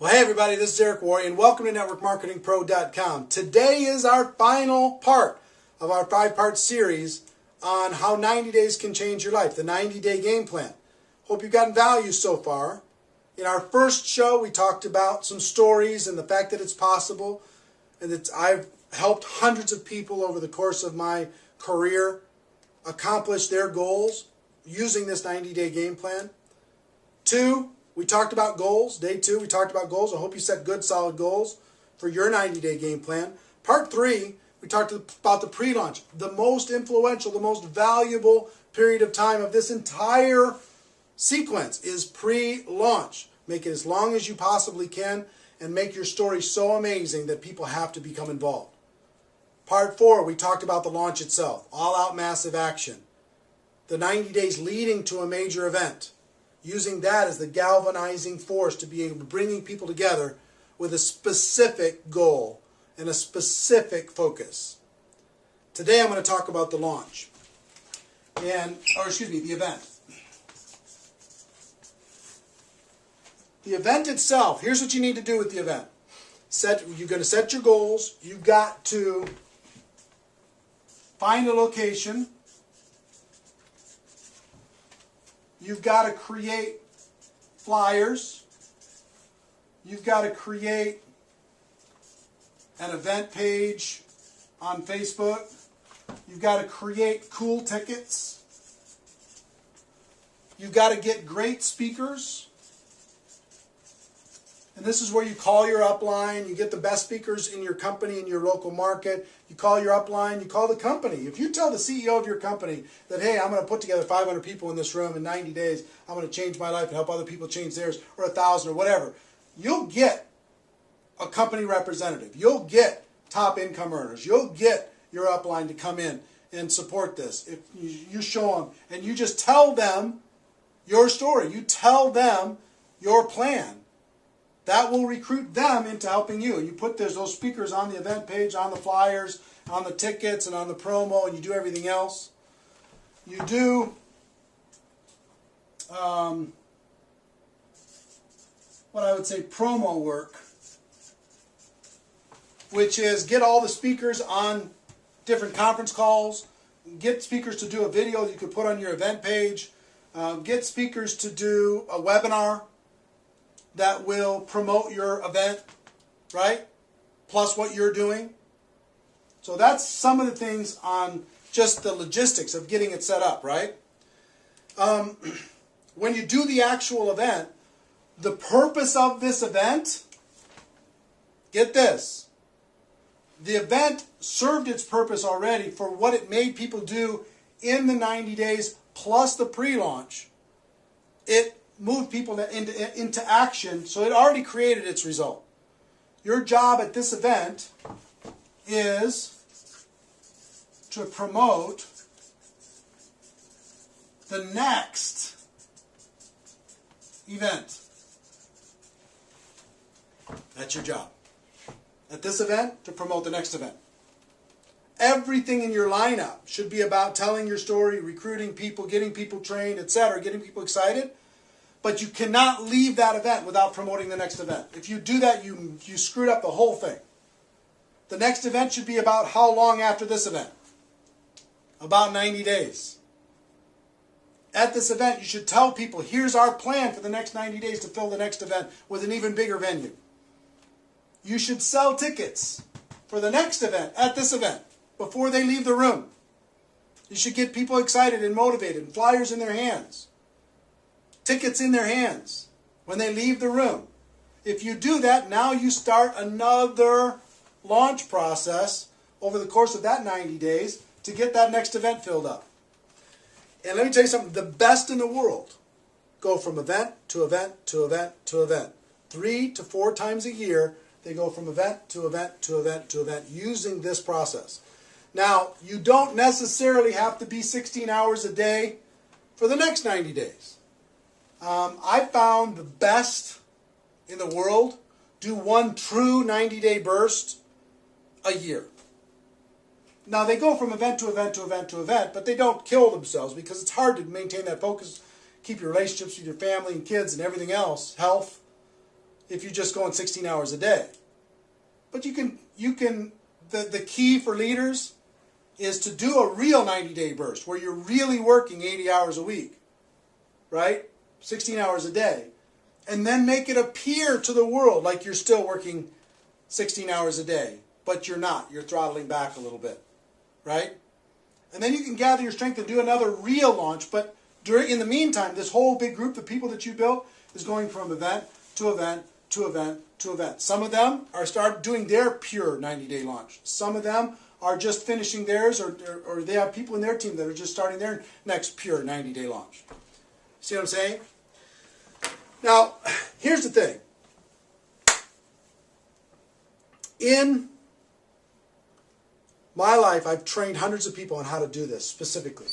Well, hey everybody, this is Eric Worre, and welcome to NetworkMarketingPro.com. Today is our final part of our 5-part series on how 90 days can change your life, the 90-day game plan. Hope you've gotten value so far. In our first show, we talked about some stories and the fact that it's possible, and that I've helped hundreds of people over the course of my career accomplish their goals using this 90-day game plan. 2, we talked about goals. Day 2, we talked about goals. I hope you set good, solid goals for your 90-day game plan. Part 3, we talked about the pre-launch, the most influential, the most valuable period of time of this entire sequence is pre-launch. Make it as long as you possibly can and make your story so amazing that people have to become involved. Part 4, we talked about the launch itself, all-out massive action, the 90 days leading to a major event, using that as the galvanizing force to be able to bring people together with a specific goal and a specific focus. Today I'm going to talk about the launch, the event. The event itself, here's what you need to do with the event. You're going to set your goals. You've got to find a location. You've got to create flyers. You've got to create an event page on Facebook. You've got to create cool tickets. You've got to get great speakers. And this is where you call your upline. You get the best speakers in your company, in your local market. You call your upline. You call the company. If you tell the CEO of your company that, hey, I'm going to put together 500 people in this room in 90 days. I'm going to change my life and help other people change theirs, or 1,000 or whatever. You'll get a company representative. You'll get top income earners. You'll get your upline to come in and support this. If you show them and you just tell them your story. You tell them your plan. That will recruit them into helping you. You put those speakers on the event page, on the flyers, on the tickets, and on the promo, and you do everything else. You do what I would say promo work, which is get all the speakers on different conference calls, get speakers to do a video that you could put on your event page, get speakers to do a webinar that will promote your event, right? Plus what you're doing. So that's some of the things on just the logistics of getting it set up, right? When you do the actual event, the purpose of this event, get this, the event served its purpose already for what it made people do in the 90 days plus the pre-launch. It moved people into action, so it already created its result. Your job at this event is to promote the next event. That's your job. At this event, to promote the next event. Everything in your lineup should be about telling your story, recruiting people, getting people trained, etc., getting people excited. But you cannot leave that event without promoting the next event. If you do that, you screwed up the whole thing. The next event should be about how long after this event? About 90 days. At this event, you should tell people, here's our plan for the next 90 days to fill the next event with an even bigger venue. You should sell tickets for the next event at this event before they leave the room. You should get people excited and motivated and flyers in their hands. Tickets in their hands when they leave the room. If you do that, now you start another launch process over the course of that 90 days to get that next event filled up. And let me tell you something, the best in the world go from event to event to event to event. 3 to 4 times a year, they go from event to event to event to event using this process. Now, you don't necessarily have to be 16 hours a day for the next 90 days. I found the best in the world do one true 90-day burst a year. Now, they go from event to event to event to event, but they don't kill themselves because it's hard to maintain that focus, keep your relationships with your family and kids and everything else, health, if you're just going 16 hours a day. But the key for leaders is to do a real 90-day burst where you're really working 80 hours a week, right? 16 hours a day. And then make it appear to the world like you're still working 16 hours a day, but you're not. You're throttling back a little bit, right? And then you can gather your strength and do another real launch, but in the meantime, this whole big group of people that you built is going from event to event to event to event. Some of them are start doing their pure 90-day launch. Some of them are just finishing theirs, or they have people in their team that are just starting their next pure 90-day launch. See what I'm saying? Now, here's the thing. In my life, I've trained hundreds of people on how to do this specifically.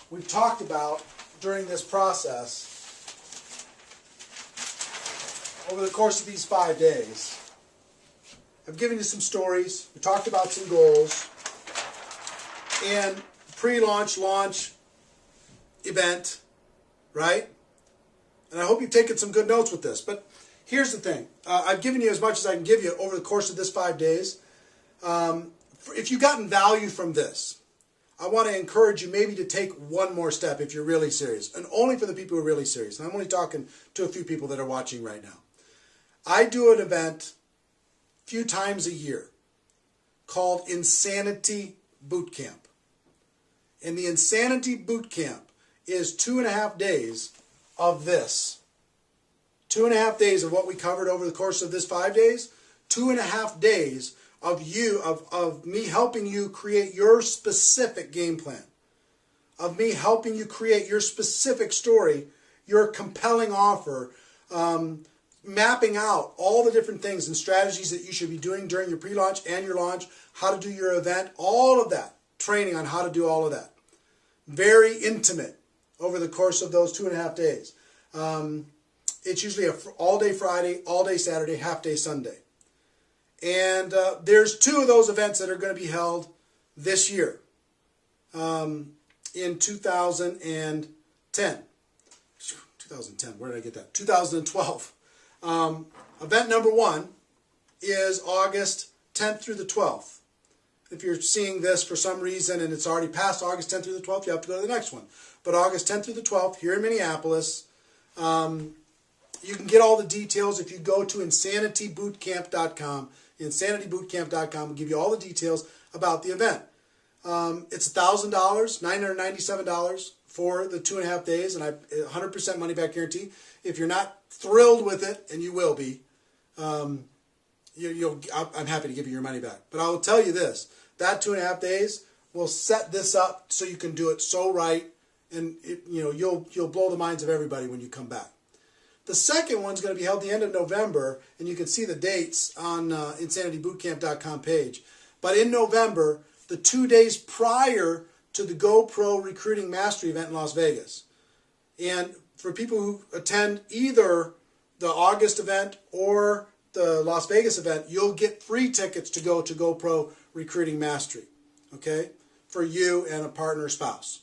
We've talked about, during this process, over the course of these 5 days, I've given you some stories, we talked about some goals, and pre-launch, launch, event, right? And I hope you've taken some good notes with this. But here's the thing. I've given you as much as I can give you over the course of this 5 days. If you've gotten value from this, I want to encourage you maybe to take one more step if you're really serious. And only for the people who are really serious. And I'm only talking to a few people that are watching right now. I do an event a few times a year called Insanity Boot Camp. And the Insanity Boot Camp is 2.5 days of this. 2.5 days of what we covered over the course of this 5 days. 2.5 days of me helping you create your specific game plan. Of me helping you create your specific story, your compelling offer, mapping out all the different things and strategies that you should be doing during your pre-launch and your launch, how to do your event, all of that. Training on how to do all of that. Very intimate over the course of those 2.5 days. It's usually an all-day Friday, all-day Saturday, half-day Sunday. And there's 2 of those events that are going to be held this year in 2010. 2010, where did I get that? 2012. Event number 1 is August 10th through the 12th. If you're seeing this for some reason and it's already past August 10th through the 12th, you have to go to the next one. But August 10th through the 12th here in Minneapolis. You can get all the details if you go to insanitybootcamp.com. Insanitybootcamp.com will give you all the details about the event. It's $1,000, $997 for the 2.5 days, and 100% money back guarantee. If you're not thrilled with it, and you will be, I'm happy to give you your money back. But I will tell you this: that 2.5 days will set this up so you can do it so right, and you'll blow the minds of everybody when you come back. The second one's going to be held the end of November, and you can see the dates on insanitybootcamp.com page. But in November, the 2 days prior to the GoPro Recruiting Mastery event in Las Vegas. And for people who attend either the August event or the Las Vegas event, you'll get free tickets to go to GoPro Recruiting Mastery, okay, for you and a partner or spouse.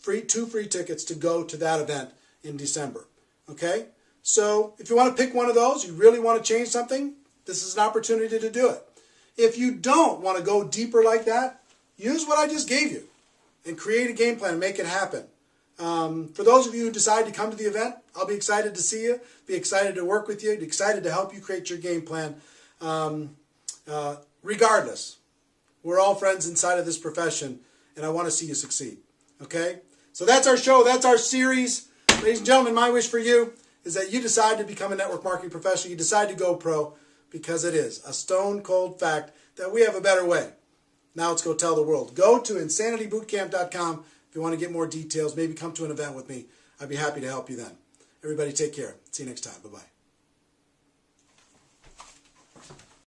2 free tickets to go to that event in December, okay? So if you want to pick one of those, you really want to change something, this is an opportunity to do it. If you don't want to go deeper like that, use what I just gave you and create a game plan and make it happen. For those of you who decide to come to the event, I'll be excited to see you, be excited to work with you, excited to help you create your game plan. Regardless, we're all friends inside of this profession, and I want to see you succeed. Okay? So that's our show. That's our series. Ladies and gentlemen, my wish for you is that you decide to become a network marketing professional. You decide to go pro, because it is a stone cold fact that we have a better way. Now let's go tell the world. Go to insanitybootcamp.com if you want to get more details. Maybe come to an event with me. I'd be happy to help you then. Everybody take care. See you next time. Bye-bye.